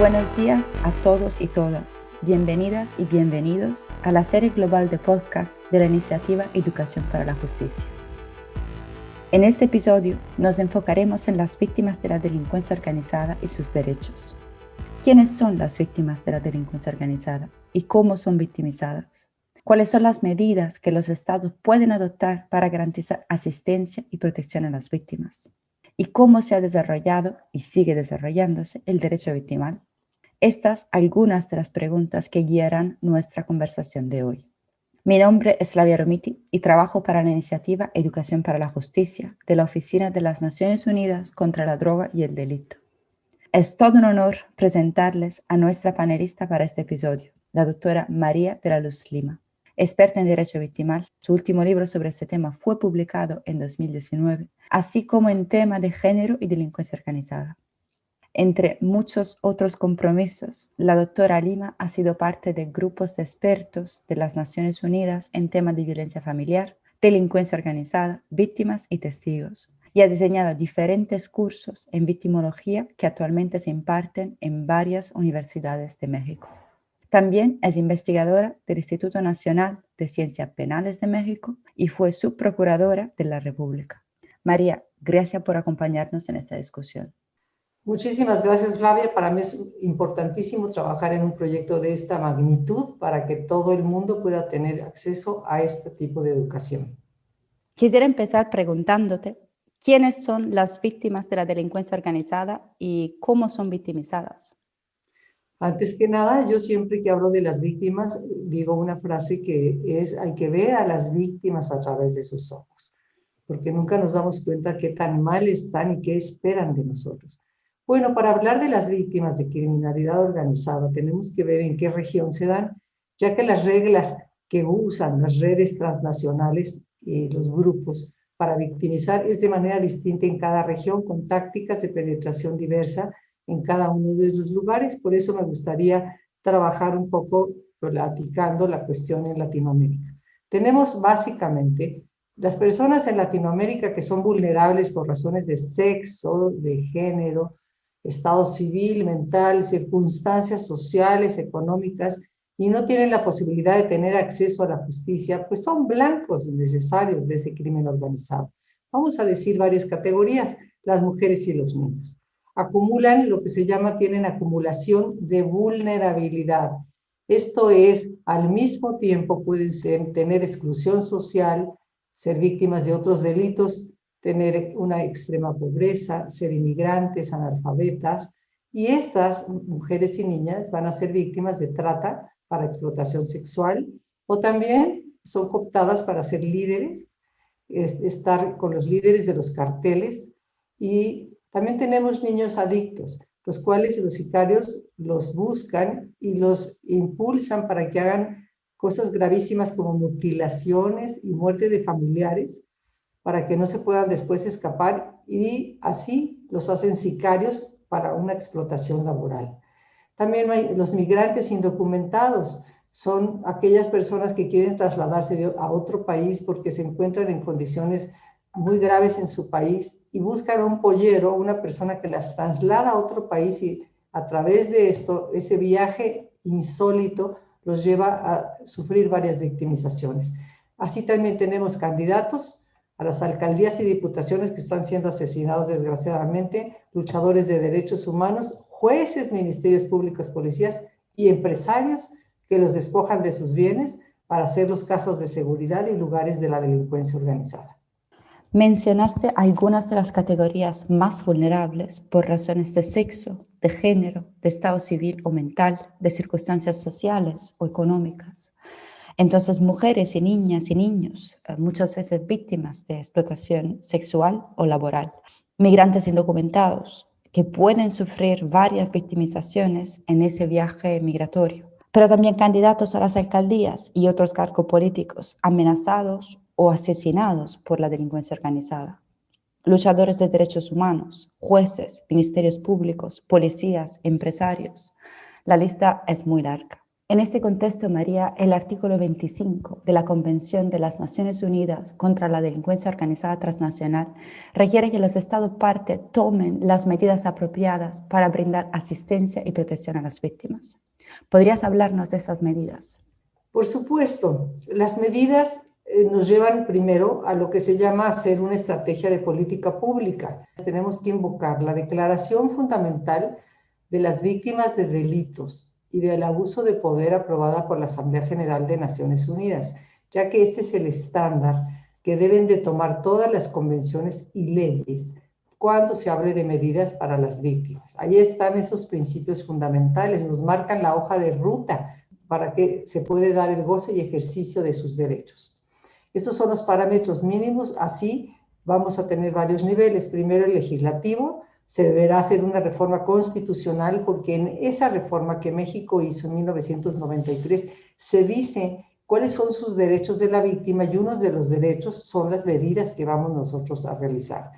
Buenos días a todos y todas. Bienvenidas y bienvenidos a la serie global de podcast de la iniciativa Educación para la Justicia. En este episodio nos enfocaremos en las víctimas de la delincuencia organizada y sus derechos. ¿Quiénes son las víctimas de la delincuencia organizada y cómo son victimizadas? ¿Cuáles son las medidas que los estados pueden adoptar para garantizar asistencia y protección a las víctimas? ¿Y cómo se ha desarrollado y sigue desarrollándose el derecho victimal? Estas algunas de las preguntas que guiarán nuestra conversación de hoy. Mi nombre es Flavia Romiti y trabajo para la iniciativa Educación para la Justicia de la Oficina de las Naciones Unidas contra la Droga y el Delito. Es todo un honor presentarles a nuestra panelista para este episodio, la doctora María de la Luz Lima. Experta en Derecho Victimal, su último libro sobre este tema fue publicado en 2019, así como en tema de género y delincuencia organizada. Entre muchos otros compromisos, la doctora Lima ha sido parte de grupos de expertos de las Naciones Unidas en temas de violencia familiar, delincuencia organizada, víctimas y testigos, y ha diseñado diferentes cursos en victimología que actualmente se imparten en varias universidades de México. También es investigadora del Instituto Nacional de Ciencias Penales de México y fue subprocuradora de la República. María, gracias por acompañarnos en esta discusión. Muchísimas gracias, Flavia. Para mí es importantísimo trabajar en un proyecto de esta magnitud para que todo el mundo pueda tener acceso a este tipo de educación. Quisiera empezar preguntándote, ¿quiénes son las víctimas de la delincuencia organizada y cómo son victimizadas? Antes que nada, yo siempre que hablo de las víctimas, digo una frase que es, hay que ver a las víctimas a través de sus ojos, porque nunca nos damos cuenta qué tan mal están y qué esperan de nosotros. Bueno, para hablar de las víctimas de criminalidad organizada, tenemos que ver en qué región se dan, ya que las reglas que usan las redes transnacionales y los grupos para victimizar es de manera distinta en cada región, con tácticas de penetración diversa en cada uno de los lugares. Por eso me gustaría trabajar un poco platicando la cuestión en Latinoamérica. Tenemos básicamente las personas en Latinoamérica que son vulnerables por razones de sexo, de género, estado civil, mental, circunstancias sociales, económicas, y no tienen la posibilidad de tener acceso a la justicia, pues son blancos necesarios de ese crimen organizado. Vamos a decir varias categorías: las mujeres y los niños. Acumulan lo que se llama, tienen acumulación de vulnerabilidad. Esto es, al mismo tiempo pueden tener exclusión social, ser víctimas de otros delitos, tener una extrema pobreza, ser inmigrantes, analfabetas, y estas mujeres y niñas van a ser víctimas de trata para explotación sexual, o también son cooptadas para ser líderes, estar con los líderes de los carteles. Y también tenemos niños adictos, los cuales los sicarios los buscan y los impulsan para que hagan cosas gravísimas como mutilaciones y muerte de familiares, para que no se puedan después escapar, y así los hacen sicarios para una explotación laboral. También hay los migrantes indocumentados. Son aquellas personas que quieren trasladarse a otro país porque se encuentran en condiciones muy graves en su país y buscan un pollero, una persona que las traslada a otro país, y a través de esto, ese viaje insólito los lleva a sufrir varias victimizaciones. Así también tenemos candidatos a las alcaldías y diputaciones que están siendo asesinados desgraciadamente, luchadores de derechos humanos, jueces, ministerios públicos, policías y empresarios que los despojan de sus bienes para hacerlos casas de seguridad y lugares de la delincuencia organizada. Mencionaste algunas de las categorías más vulnerables por razones de sexo, de género, de estado civil o mental, de circunstancias sociales o económicas. Entonces, mujeres y niñas y niños, muchas veces víctimas de explotación sexual o laboral. Migrantes indocumentados, que pueden sufrir varias victimizaciones en ese viaje migratorio. Pero también candidatos a las alcaldías y otros cargos políticos amenazados o asesinados por la delincuencia organizada. Luchadores de derechos humanos, jueces, ministerios públicos, policías, empresarios. La lista es muy larga. En este contexto, María, el artículo 25 de la Convención de las Naciones Unidas contra la Delincuencia Organizada Transnacional requiere que los Estados parte tomen las medidas apropiadas para brindar asistencia y protección a las víctimas. ¿Podrías hablarnos de esas medidas? Por supuesto, las medidas nos llevan primero a lo que se llama hacer una estrategia de política pública. Tenemos que invocar la Declaración Fundamental de las Víctimas de Delitos y del Abuso de Poder aprobada por la Asamblea General de Naciones Unidas, ya que este es el estándar que deben de tomar todas las convenciones y leyes cuando se hable de medidas para las víctimas. Ahí están esos principios fundamentales, nos marcan la hoja de ruta para que se puede dar el goce y ejercicio de sus derechos. Estos son los parámetros mínimos, así vamos a tener varios niveles. Primero, el legislativo, se deberá hacer una reforma constitucional porque en esa reforma que México hizo en 1993 se dice cuáles son sus derechos de la víctima y unos de los derechos son las medidas que vamos nosotros a realizar.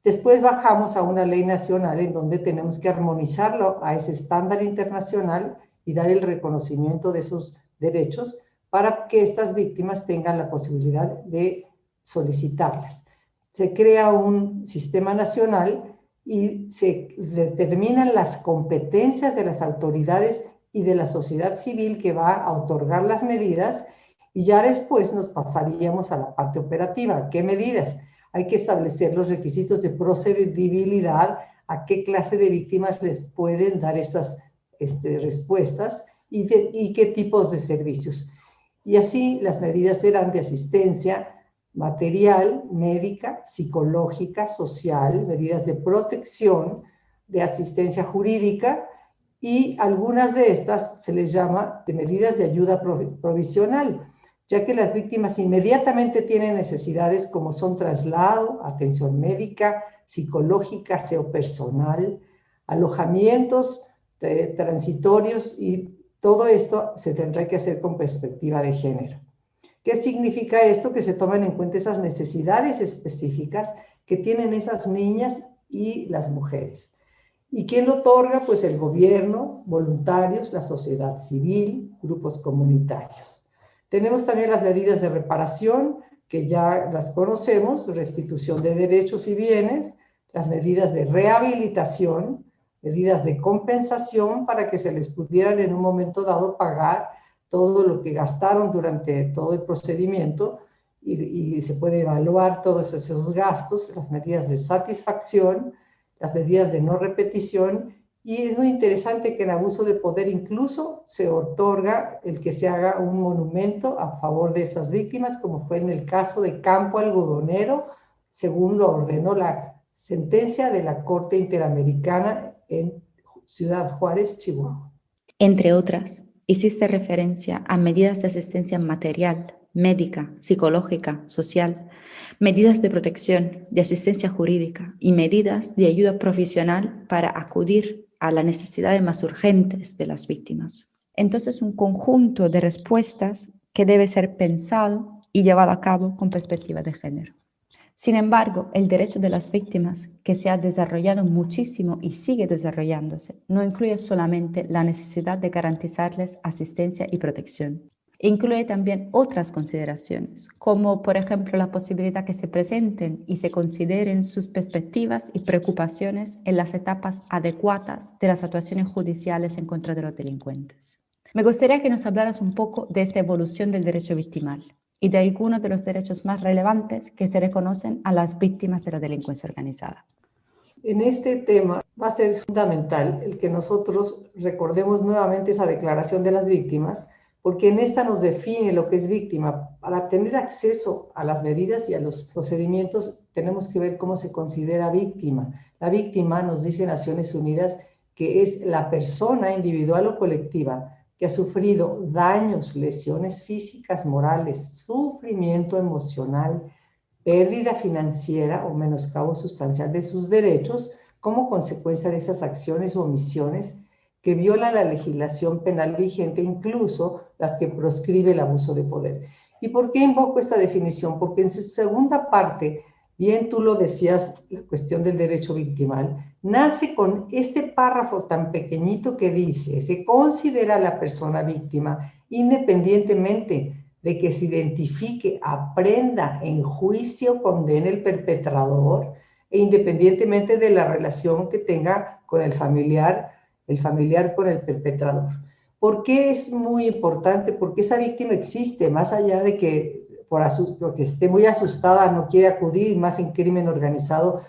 Después bajamos a una ley nacional en donde tenemos que armonizarlo a ese estándar internacional y dar el reconocimiento de esos derechos para que estas víctimas tengan la posibilidad de solicitarlas. Se crea un sistema nacional y se determinan las competencias de las autoridades y de la sociedad civil que va a otorgar las medidas y ya después nos pasaríamos a la parte operativa. ¿Qué medidas? Hay que establecer los requisitos de procedibilidad, a qué clase de víctimas les pueden dar estas respuestas y qué tipos de servicios. Y así las medidas serán de asistencia material, médica, psicológica, social, medidas de protección, de asistencia jurídica y algunas de estas se les llama de medidas de ayuda provisional, ya que las víctimas inmediatamente tienen necesidades como son traslado, atención médica, psicológica, aseo personal, alojamientos transitorios y todo esto se tendrá que hacer con perspectiva de género. ¿Qué significa esto? Que se tomen en cuenta esas necesidades específicas que tienen esas niñas y las mujeres. ¿Y quién lo otorga? Pues el gobierno, voluntarios, la sociedad civil, grupos comunitarios. Tenemos también las medidas de reparación, que ya las conocemos, restitución de derechos y bienes, las medidas de rehabilitación, medidas de compensación para que se les pudieran en un momento dado pagar todo lo que gastaron durante todo el procedimiento y se puede evaluar todos esos gastos, las medidas de satisfacción, las medidas de no repetición y es muy interesante que en abuso de poder incluso se otorga el que se haga un monumento a favor de esas víctimas, como fue en el caso de Campo Algodonero, según lo ordenó la sentencia de la Corte Interamericana en Ciudad Juárez, Chihuahua. Entre otras, hiciste referencia a medidas de asistencia material, médica, psicológica, social, medidas de protección, de asistencia jurídica y medidas de ayuda profesional para acudir a las necesidades más urgentes de las víctimas. Entonces, un conjunto de respuestas que debe ser pensado y llevado a cabo con perspectiva de género. Sin embargo, el derecho de las víctimas, que se ha desarrollado muchísimo y sigue desarrollándose, no incluye solamente la necesidad de garantizarles asistencia y protección. Incluye también otras consideraciones, como por ejemplo la posibilidad que se presenten y se consideren sus perspectivas y preocupaciones en las etapas adecuadas de las actuaciones judiciales en contra de los delincuentes. Me gustaría que nos hablaras un poco de esta evolución del derecho victimal y de algunos de los derechos más relevantes que se reconocen a las víctimas de la delincuencia organizada. En este tema va a ser fundamental el que nosotros recordemos nuevamente esa declaración de las víctimas, porque en esta nos define lo que es víctima. Para tener acceso a las medidas y a los procedimientos, tenemos que ver cómo se considera víctima. La víctima, nos dice Naciones Unidas, que es la persona individual o colectiva que ha sufrido daños, lesiones físicas, morales, sufrimiento emocional, pérdida financiera o menoscabo sustancial de sus derechos como consecuencia de esas acciones o omisiones que violan la legislación penal vigente, incluso las que proscribe el abuso de poder. ¿Y por qué invoco esta definición? Porque en su segunda parte, bien tú lo decías, la cuestión del derecho victimal, nace con este párrafo tan pequeñito que dice: se considera a la persona víctima independientemente de que se identifique, aprenda, enjuicie, condene el perpetrador, e independientemente de la relación que tenga con el familiar con el perpetrador. ¿Por qué es muy importante? Porque esa víctima existe, más allá de que porque esté muy asustada no quiere acudir, más en crimen organizado,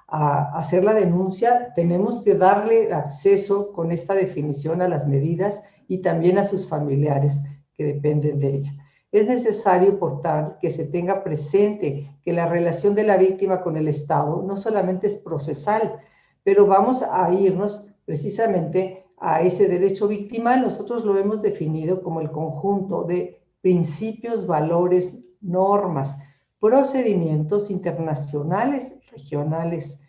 a hacer la denuncia. Tenemos que darle acceso con esta definición a las medidas y también a sus familiares que dependen de ella. Es necesario, por tal, que se tenga presente que la relación de la víctima con el Estado no solamente es procesal, pero vamos a irnos precisamente a ese derecho victimal. Nosotros lo hemos definido como el conjunto de principios, valores, normas, procedimientos internacionales, regionales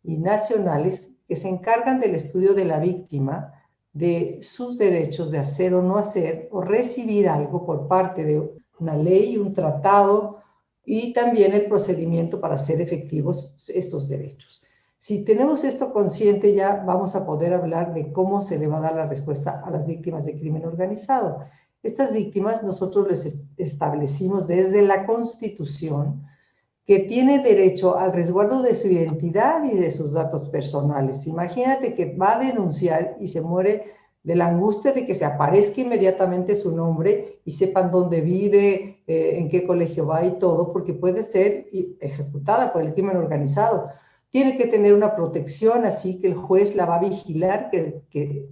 y nacionales que se encargan del estudio de la víctima, de sus derechos de hacer o no hacer, o recibir algo por parte de una ley, un tratado, y también el procedimiento para hacer efectivos estos derechos. Si tenemos esto consciente, ya vamos a poder hablar de cómo se le va a dar la respuesta a las víctimas de crimen organizado. Estas víctimas nosotros les establecimos desde la Constitución que tiene derecho al resguardo de su identidad y de sus datos personales. Imagínate que va a denunciar y se muere de la angustia de que se aparezca inmediatamente su nombre y sepan dónde vive, en qué colegio va y todo, porque puede ser ejecutada por el crimen organizado. Tiene que tener una protección, así que el juez la va a vigilar, que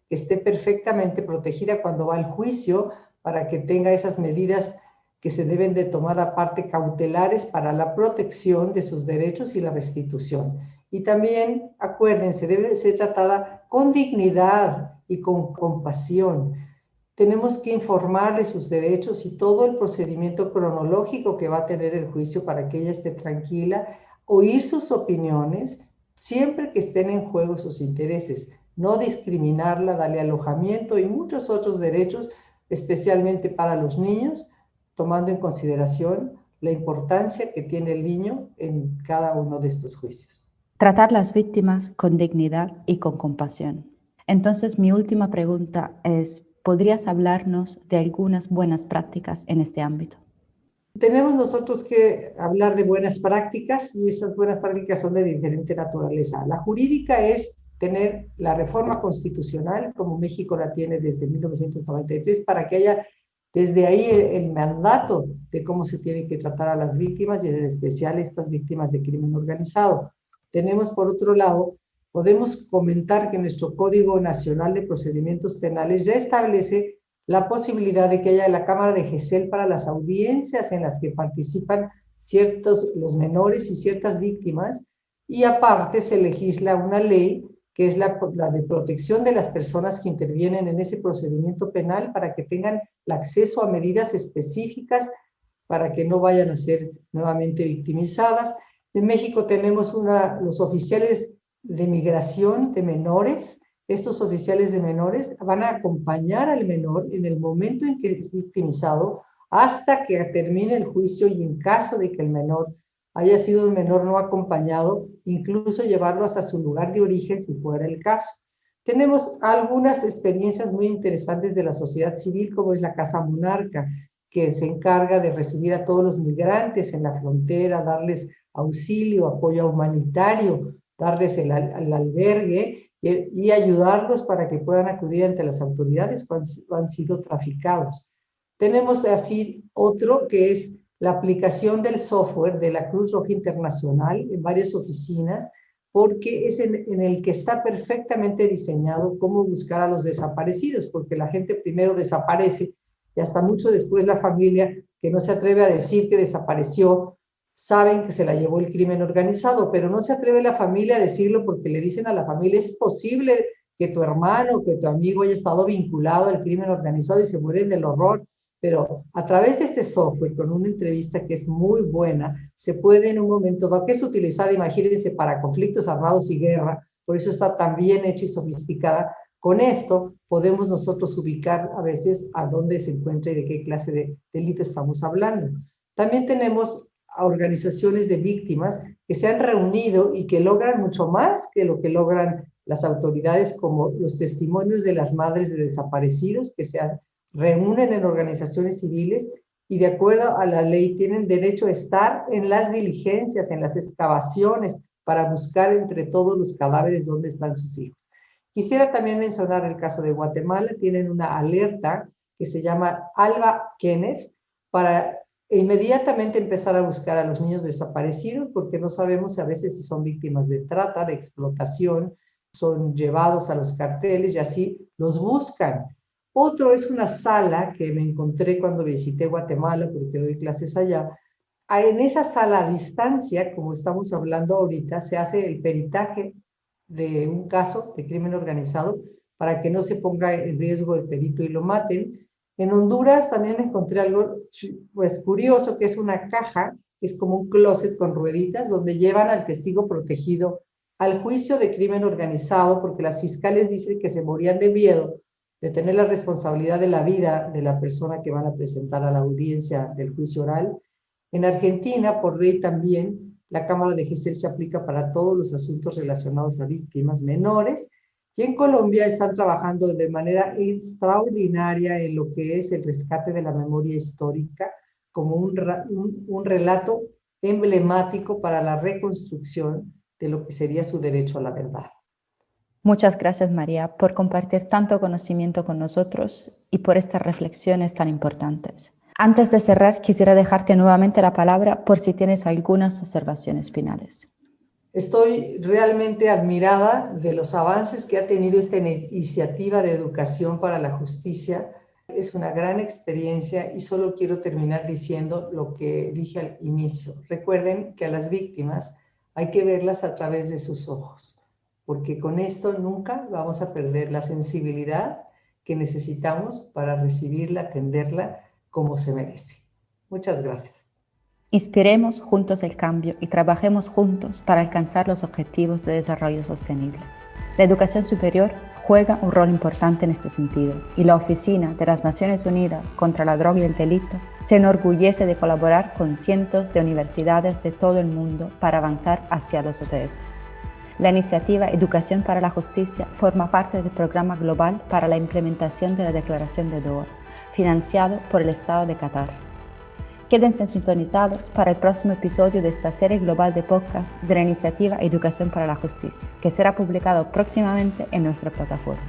esté perfectamente protegida cuando va al juicio, para que tenga esas medidas que se deben de tomar aparte cautelares para la protección de sus derechos y la restitución. Y también, acuérdense, debe ser tratada con dignidad y con compasión. Tenemos que informarle sus derechos y todo el procedimiento cronológico que va a tener el juicio para que ella esté tranquila, oír sus opiniones, siempre que estén en juego sus intereses, no discriminarla, darle alojamiento y muchos otros derechos, especialmente para los niños, tomando en consideración la importancia que tiene el niño en cada uno de estos juicios. Tratar las víctimas con dignidad y con compasión. Entonces, mi última pregunta es, ¿podrías hablarnos de algunas buenas prácticas en este ámbito? Tenemos nosotros que hablar de buenas prácticas, y esas buenas prácticas son de diferente naturaleza. La jurídica es tener la reforma constitucional, como México la tiene desde 1993, para que haya desde ahí el mandato de cómo se tiene que tratar a las víctimas, y en especial estas víctimas de crimen organizado. Tenemos, por otro lado, podemos comentar que nuestro Código Nacional de Procedimientos Penales ya establece la posibilidad de que haya la Cámara de GESEL para las audiencias en las que participan los menores y ciertas víctimas, y aparte se legisla una ley que es la de protección de las personas que intervienen en ese procedimiento penal, para que tengan el acceso a medidas específicas para que no vayan a ser nuevamente victimizadas. En México tenemos los oficiales de migración de menores. Estos oficiales de menores van a acompañar al menor en el momento en que es victimizado hasta que termine el juicio, y en caso de que el menor haya sido un menor no acompañado, incluso llevarlo hasta su lugar de origen si fuera el caso. Tenemos algunas experiencias muy interesantes de la sociedad civil, como es la Casa Monarca, que se encarga de recibir a todos los migrantes en la frontera, darles auxilio, apoyo humanitario, darles el albergue y ayudarlos para que puedan acudir ante las autoridades cuando han sido traficados. Tenemos así otro que es la aplicación del software de la Cruz Roja Internacional en varias oficinas, porque es en el que está perfectamente diseñado cómo buscar a los desaparecidos, porque la gente primero desaparece y hasta mucho después la familia, que no se atreve a decir que desapareció, saben que se la llevó el crimen organizado, pero no se atreve la familia a decirlo porque le dicen a la familia: es posible que tu hermano, que tu amigo haya estado vinculado al crimen organizado, y se mueren del horror. Pero a través de este software, con una entrevista que es muy buena, se puede en un momento dado, que es utilizada, imagínense, para conflictos armados y guerra, por eso está tan bien hecha y sofisticada. Con esto podemos nosotros ubicar a veces a dónde se encuentra y de qué clase de delito estamos hablando. También tenemos a organizaciones de víctimas que se han reunido y que logran mucho más que lo que logran las autoridades, como los testimonios de las madres de desaparecidos que se reúnen en organizaciones civiles y de acuerdo a la ley tienen derecho a estar en las diligencias, en las excavaciones, para buscar entre todos los cadáveres dónde están sus hijos. Quisiera también mencionar el caso de Guatemala. Tienen una alerta que se llama Alba Kenneth para inmediatamente empezar a buscar a los niños desaparecidos, porque no sabemos a veces si son víctimas de trata, de explotación, son llevados a los carteles y así los buscan. Otro es una sala que me encontré cuando visité Guatemala, porque doy clases allá. En esa sala a distancia, como estamos hablando ahorita, se hace el peritaje de un caso de crimen organizado para que no se ponga en riesgo el perito y lo maten. En Honduras también encontré algo pues curioso, que es una caja, que es como un closet con rueditas, donde llevan al testigo protegido al juicio de crimen organizado, porque las fiscales dicen que se morían de miedo de tener la responsabilidad de la vida de la persona que van a presentar a la audiencia del juicio oral. En Argentina, por ley también, la Cámara de Gesell se aplica para todos los asuntos relacionados a víctimas menores. Y en Colombia están trabajando de manera extraordinaria en lo que es el rescate de la memoria histórica como un relato emblemático para la reconstrucción de lo que sería su derecho a la verdad. Muchas gracias, María, por compartir tanto conocimiento con nosotros y por estas reflexiones tan importantes. Antes de cerrar, quisiera dejarte nuevamente la palabra por si tienes algunas observaciones finales. Estoy realmente admirada de los avances que ha tenido esta iniciativa de educación para la justicia. Es una gran experiencia y solo quiero terminar diciendo lo que dije al inicio. Recuerden que a las víctimas hay que verlas a través de sus ojos, porque con esto nunca vamos a perder la sensibilidad que necesitamos para recibirla, atenderla como se merece. Muchas gracias. Inspiremos juntos el cambio y trabajemos juntos para alcanzar los objetivos de desarrollo sostenible. La educación superior juega un rol importante en este sentido y la Oficina de las Naciones Unidas contra la Droga y el Delito se enorgullece de colaborar con cientos de universidades de todo el mundo para avanzar hacia los ODS. La iniciativa Educación para la Justicia forma parte del Programa Global para la Implementación de la Declaración de Doha, financiado por el Estado de Qatar. Quédense sintonizados para el próximo episodio de esta serie global de podcast de la iniciativa Educación para la Justicia, que será publicado próximamente en nuestra plataforma.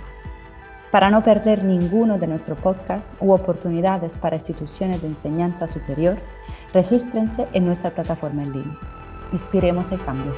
Para no perder ninguno de nuestros podcasts u oportunidades para instituciones de enseñanza superior, regístrense en nuestra plataforma en línea. Inspiremos el cambio.